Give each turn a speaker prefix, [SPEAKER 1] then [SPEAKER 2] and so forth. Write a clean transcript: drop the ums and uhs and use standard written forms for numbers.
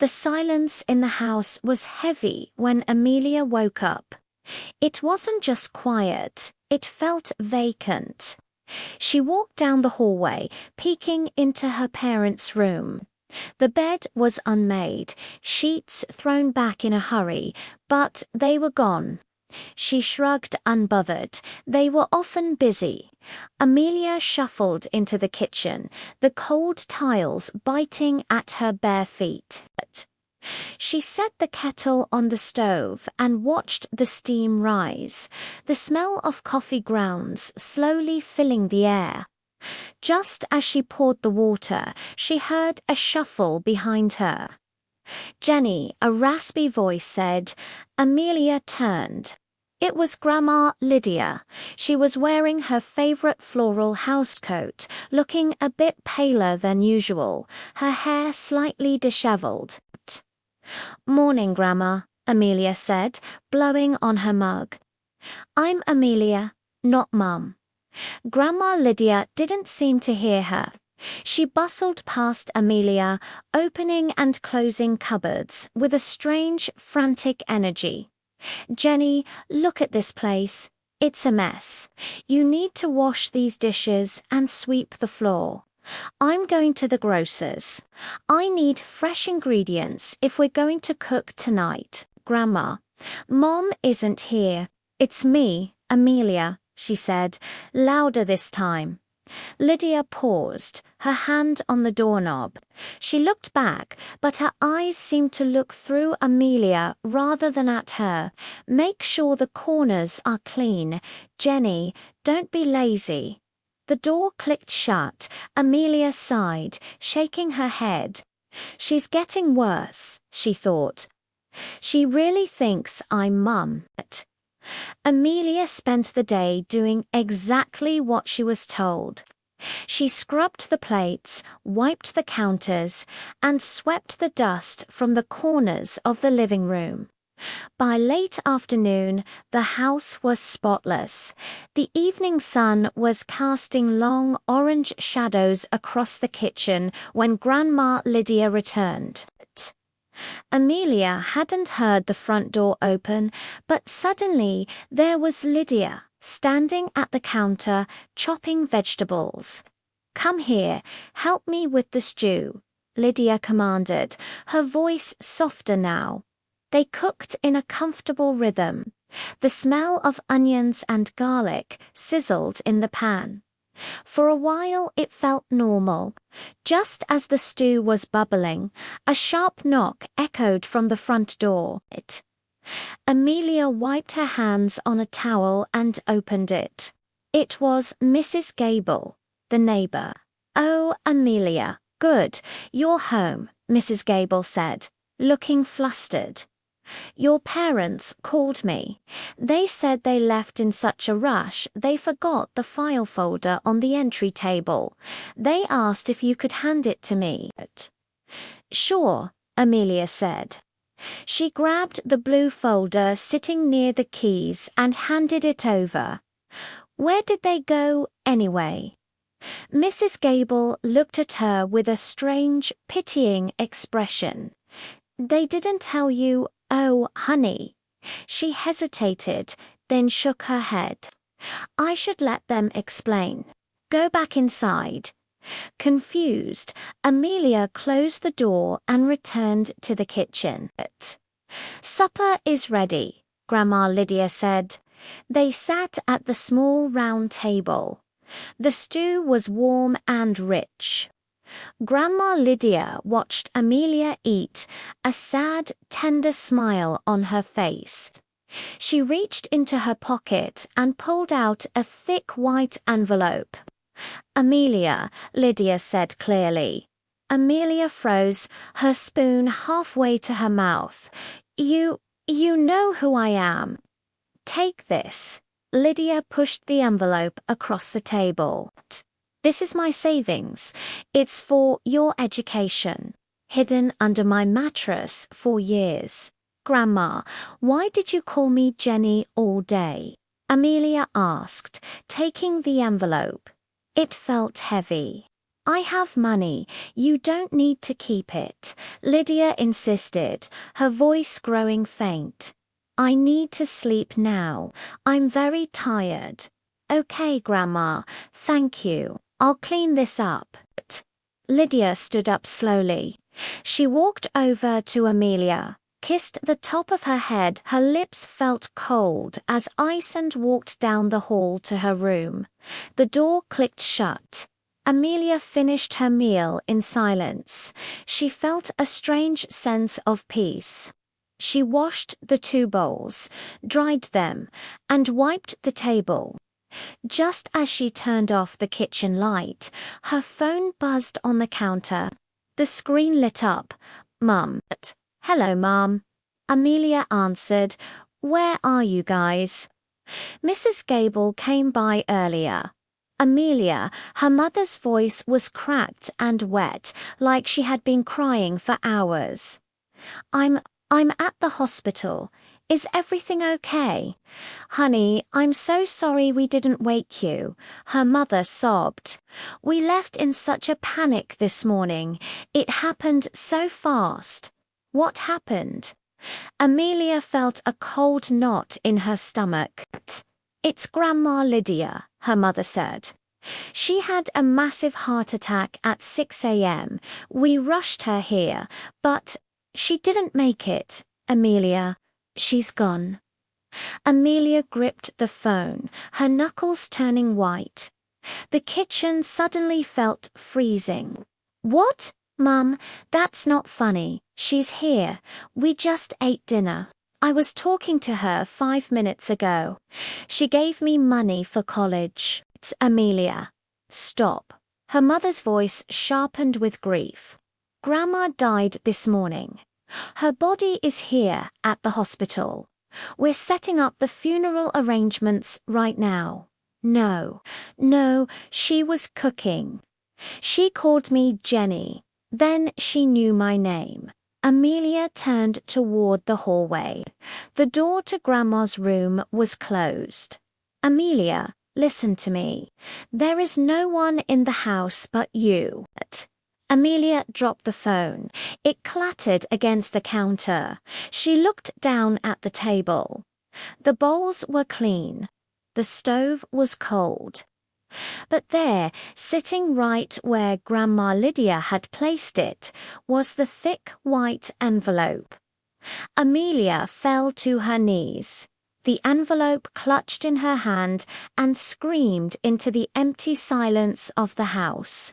[SPEAKER 1] The silence in the house was heavy when Amelia woke up. It wasn't just quiet, it felt vacant. She walked down the hallway, peeking into her parents' room. The bed was unmade, sheets thrown back in a hurry, but they were gone. She shrugged, unbothered. They were often busy. Amelia shuffled into the kitchen, the cold tiles biting at her bare feet. She set the kettle on the stove and watched the steam rise, the smell of coffee grounds slowly filling the air. Just as she poured the water, she heard a shuffle behind her. "Jenny," a raspy voice said. Amelia turned. It was Grandma Lydia. She was wearing her favorite floral housecoat, looking a bit paler than usual, her hair slightly disheveled. "Morning, Grandma," Amelia said, blowing on her mug. "I'm Amelia, not Mum." Grandma Lydia didn't seem to hear her. She bustled past Amelia, opening and closing cupboards with a strange, frantic energy. "Jenny, look at this place. It's a mess. You need to wash these dishes and sweep the floor. I'm going to the grocer's. I need fresh ingredients if we're going to cook tonight, Grandma. Mom isn't here. It's me, Amelia," she said, louder this time. Lydia paused, her hand on the doorknob. She looked back, but her eyes seemed to look through Amelia rather than at her. "Make sure the corners are clean. Jenny, don't be lazy." The door clicked shut. Amelia sighed, shaking her head. "She's getting worse," she thought. "She really thinks I'm Mum." Amelia spent the day doing exactly what she was told. She scrubbed the plates, wiped the counters, and swept the dust from the corners of the living room. By late afternoon, the house was spotless. The evening sun was casting long orange shadows across the kitchen when Grandma Lydia returned. Amelia hadn't heard the front door open, but suddenly there was Lydia, standing at the counter, chopping vegetables. "Come here, help me with the stew," Lydia commanded, her voice softer now. They cooked in a comfortable rhythm. The smell of onions and garlic sizzled in the pan. For a while it felt normal. Just as the stew was bubbling, a sharp knock echoed from the front door. Amelia wiped her hands on a towel and opened it. It was Mrs. Gable, the neighbor. "Oh, Amelia, good, you're home," Mrs. Gable said, looking flustered. "Your parents called me. They said they left in such a rush they forgot the file folder on the entry table. They asked if you could hand it to me." "Sure," Amelia said. She grabbed the blue folder sitting near the keys and handed it over. "Where did they go, anyway?" Mrs. Gable looked at her with a strange, pitying expression. "They didn't tell you, oh, honey." She hesitated, then shook her head. "I should let them explain. Go back inside." Confused, Amelia closed the door and returned to the kitchen. "Supper is ready," Grandma Lydia said. They sat at the small round table. The stew was warm and rich. Grandma Lydia watched Amelia eat, a sad, tender smile on her face. She reached into her pocket and pulled out a thick white envelope. "Amelia," Lydia said clearly. Amelia froze, her spoon halfway to her mouth. You know who I am. Take this." Lydia pushed the envelope across the table. "This is my savings. It's for your education. Hidden under my mattress for years." "Grandma, why did you call me Jenny all day?" Amelia asked, taking the envelope. It felt heavy. I have money. You don't need to keep it, Lydia insisted, her voice growing faint. I need to sleep now. I'm very tired. Okay, Grandma, thank you. I'll clean this up. Lydia stood up slowly. She walked over to Amelia, kissed the top of her head. Her lips felt cold as ice and walked down the hall to her room. The door clicked shut. Amelia finished her meal in silence. She felt a strange sense of peace. She washed the 2 bowls, dried them, and wiped the table. Just as she turned off the kitchen light, her phone buzzed on the counter. The screen lit up. Mum. Hello, Mom. Amelia answered. Where are you guys? Mrs. Gable came by earlier. Amelia, her mother's voice was cracked and wet, like she had been crying for hours. I'm at the hospital. Is everything okay? Honey, I'm so sorry we didn't wake you, her mother sobbed. We left in such a panic this morning. It happened so fast. What happened? Amelia felt a cold knot in her stomach. It's Grandma Lydia, her mother said. She had a massive heart attack at 6 a.m. We rushed her here, but she didn't make it, Amelia. She's gone. Amelia gripped the phone, her knuckles turning white. The kitchen suddenly felt freezing. What? Mum, that's not funny. She's here. We just ate dinner. I was talking to her 5 minutes ago. She gave me money for college. It's Amelia. Stop. Her mother's voice sharpened with grief. Grandma died this morning. Her body is here at the hospital. We're setting up the funeral arrangements right now. No, she was cooking. She called me Jenny. Then she knew my name. Amelia turned toward the hallway. The door to Grandma's room was closed. Amelia, listen to me. There is no one in the house but you. Amelia dropped the phone. It clattered against the counter. She looked down at the table. The bowls were clean. The stove was cold. But there, sitting right where Grandma Lydia had placed it, was the thick white envelope. Amelia fell to her knees. The envelope clutched in her hand and screamed into the empty silence of the house.